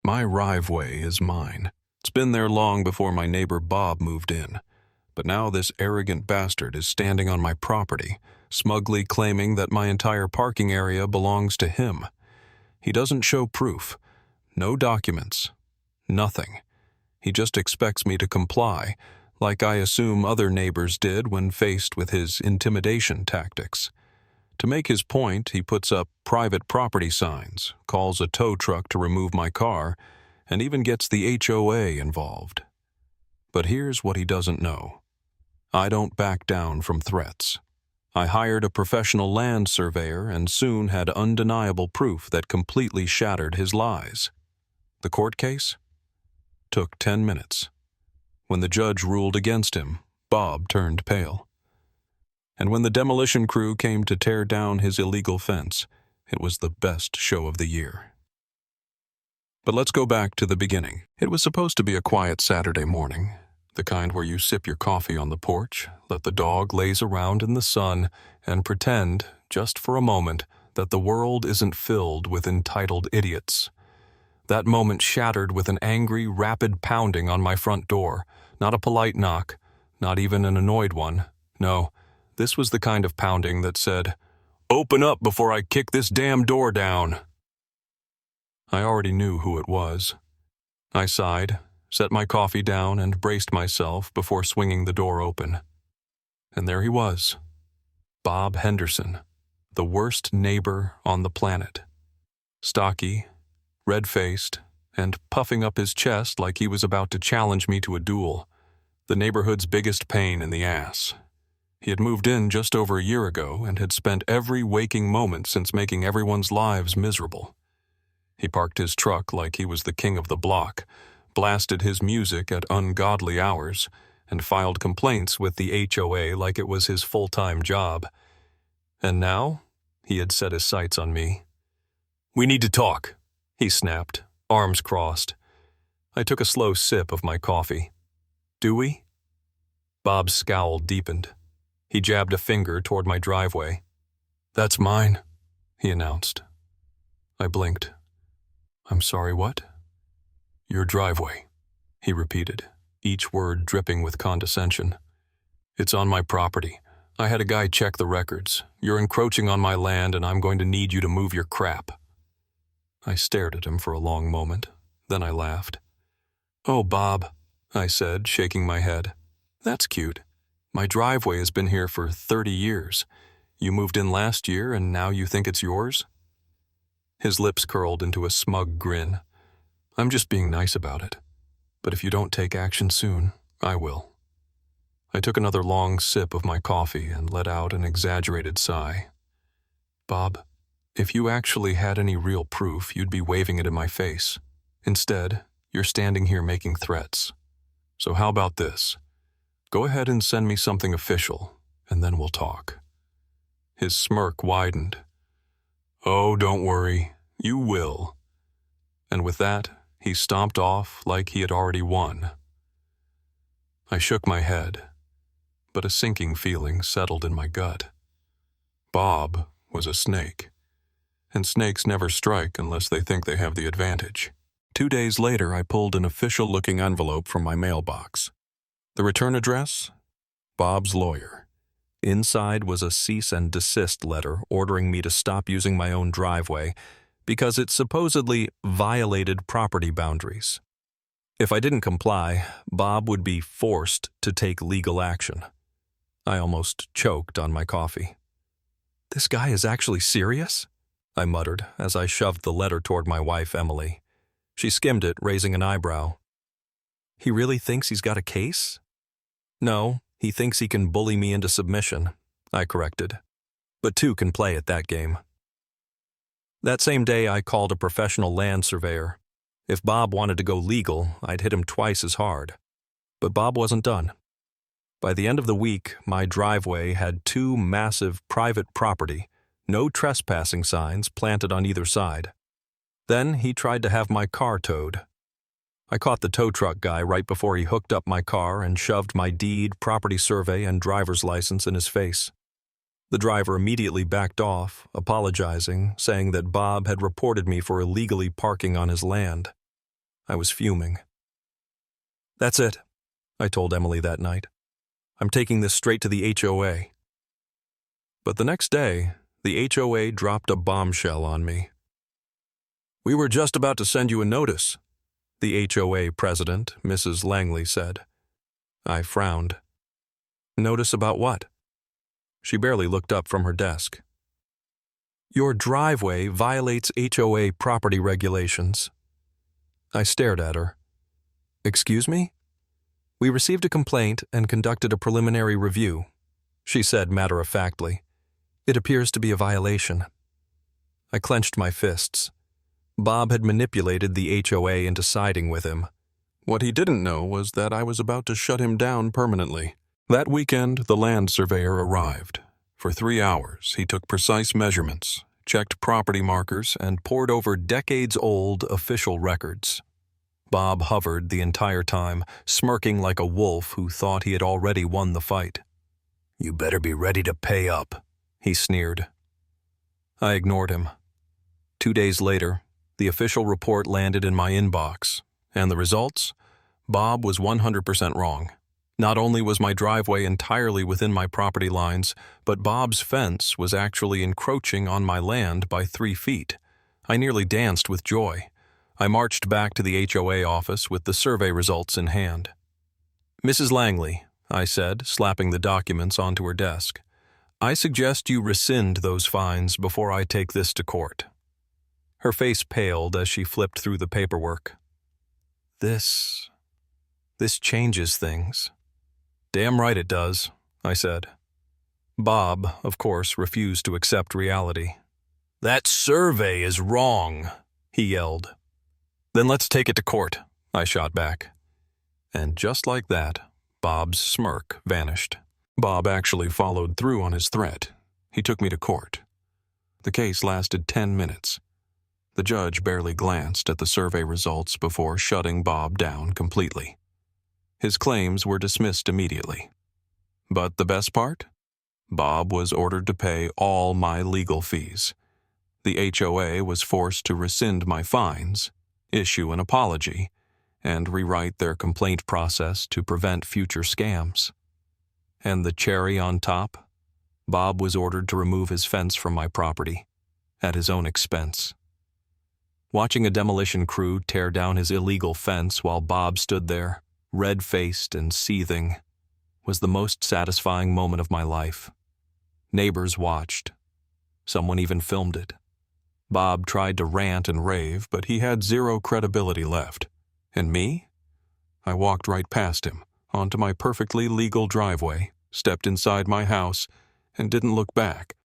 My driveway is mine. It's been there long before my neighbor Bob moved in. But now this arrogant bastard is standing on my property, smugly claiming that my entire parking area belongs to him. He doesn't show proof. No documents. Nothing. He just expects me to comply, like I assume other neighbors did when faced with his intimidation tactics. To make his point, he puts up private property signs, calls a tow truck to remove my car, and even gets the HOA involved. But here's what he doesn't know. I don't back down from threats. I hired a professional land surveyor and soon had undeniable proof that completely shattered his lies. The court case? Took 10 minutes. When the judge ruled against him, Bob turned pale. And when the demolition crew came to tear down his illegal fence, it was the best show of the year. But let's go back to the beginning. It was supposed to be a quiet Saturday morning, the kind where you sip your coffee on the porch, let the dog laze around in the sun, and pretend, just for a moment, that the world isn't filled with entitled idiots. That moment shattered with an angry, rapid pounding on my front door, not a polite knock, not even an annoyed one. No, this was the kind of pounding that said, "Open up before I kick this damn door down." I already knew who it was. I sighed, set my coffee down, and braced myself before swinging the door open. And there he was, Bob Henderson, the worst neighbor on the planet. Stocky, red-faced, and puffing up his chest like he was about to challenge me to a duel. The neighborhood's biggest pain in the ass. He had moved in just over a year ago and had spent every waking moment since making everyone's lives miserable. He parked his truck like he was the king of the block, blasted his music at ungodly hours, and filed complaints with the HOA like it was his full-time job. And now, he had set his sights on me. "We need to talk," he snapped, arms crossed. I took a slow sip of my coffee. "Do we?" Bob's scowl deepened. He jabbed a finger toward my driveway. "That's mine," he announced. I blinked. "I'm sorry, what?" "Your driveway," he repeated, each word dripping with condescension. "It's on my property. I had a guy check the records. You're encroaching on my land and I'm going to need you to move your crap." I stared at him for a long moment. Then I laughed. "Oh, Bob," I said, shaking my head. "That's cute. My driveway has been here for 30 years. You moved in last year and now you think it's yours?" His lips curled into a smug grin. "I'm just being nice about it. But if you don't take action soon, I will." I took another long sip of my coffee and let out an exaggerated sigh. "Bob, if you actually had any real proof, you'd be waving it in my face. Instead, you're standing here making threats. So how about this? Go ahead and send me something official, and then we'll talk." His smirk widened. "Oh, don't worry. You will." And with that, he stomped off like he had already won. I shook my head, but a sinking feeling settled in my gut. Bob was a snake, and snakes never strike unless they think they have the advantage. 2 days later, I pulled an official-looking envelope from my mailbox. The return address? Bob's lawyer. Inside was a cease and desist letter ordering me to stop using my own driveway because it supposedly violated property boundaries. If I didn't comply, Bob would be forced to take legal action. I almost choked on my coffee. "This guy is actually serious?" I muttered as I shoved the letter toward my wife, Emily. She skimmed it, raising an eyebrow. "He really thinks he's got a case?" "No, he thinks he can bully me into submission," I corrected. "But two can play at that game." That same day, I called a professional land surveyor. If Bob wanted to go legal, I'd hit him twice as hard. But Bob wasn't done. By the end of the week, my driveway had 2 massive private property, no trespassing signs planted on either side. Then he tried to have my car towed. I caught the tow truck guy right before he hooked up my car and shoved my deed, property survey, and driver's license in his face. The driver immediately backed off, apologizing, saying that Bob had reported me for illegally parking on his land. I was fuming. "That's it," I told Emily that night. "I'm taking this straight to the HOA." But the next day, the HOA dropped a bombshell on me. "We were just about to send you a notice," the HOA president, Mrs. Langley, said. I frowned. "Notice about what?" She barely looked up from her desk. "Your driveway violates HOA property regulations." I stared at her. "Excuse me?" "We received a complaint and conducted a preliminary review," she said matter-of-factly. "It appears to be a violation." I clenched my fists. Bob had manipulated the HOA into siding with him. What he didn't know was that I was about to shut him down permanently. That weekend, the land surveyor arrived. For 3 hours, he took precise measurements, checked property markers, and pored over decades-old official records. Bob hovered the entire time, smirking like a wolf who thought he had already won the fight. "You better be ready to pay up," he sneered. I ignored him. 2 days later, the official report landed in my inbox, and the results? Bob was 100% wrong. Not only was my driveway entirely within my property lines, but Bob's fence was actually encroaching on my land by 3 feet. I nearly danced with joy. I marched back to the HOA office with the survey results in hand. "Mrs. Langley," I said, slapping the documents onto her desk, "I suggest you rescind those fines before I take this to court." Her face paled as she flipped through the paperwork. This changes things." "Damn right it does," I said. Bob, of course, refused to accept reality. "That survey is wrong," he yelled. "Then let's take it to court," I shot back. And just like that, Bob's smirk vanished. Bob actually followed through on his threat. He took me to court. The case lasted 10 minutes. The judge barely glanced at the survey results before shutting Bob down completely. His claims were dismissed immediately. But the best part? Bob was ordered to pay all my legal fees. The HOA was forced to rescind my fines, issue an apology, and rewrite their complaint process to prevent future scams. And the cherry on top? Bob was ordered to remove his fence from my property, at his own expense. Watching a demolition crew tear down his illegal fence while Bob stood there, red-faced and seething, was the most satisfying moment of my life. Neighbors watched. Someone even filmed it. Bob tried to rant and rave, but he had 0 credibility left. And me? I walked right past him, onto my perfectly legal driveway, stepped inside my house, and didn't look back.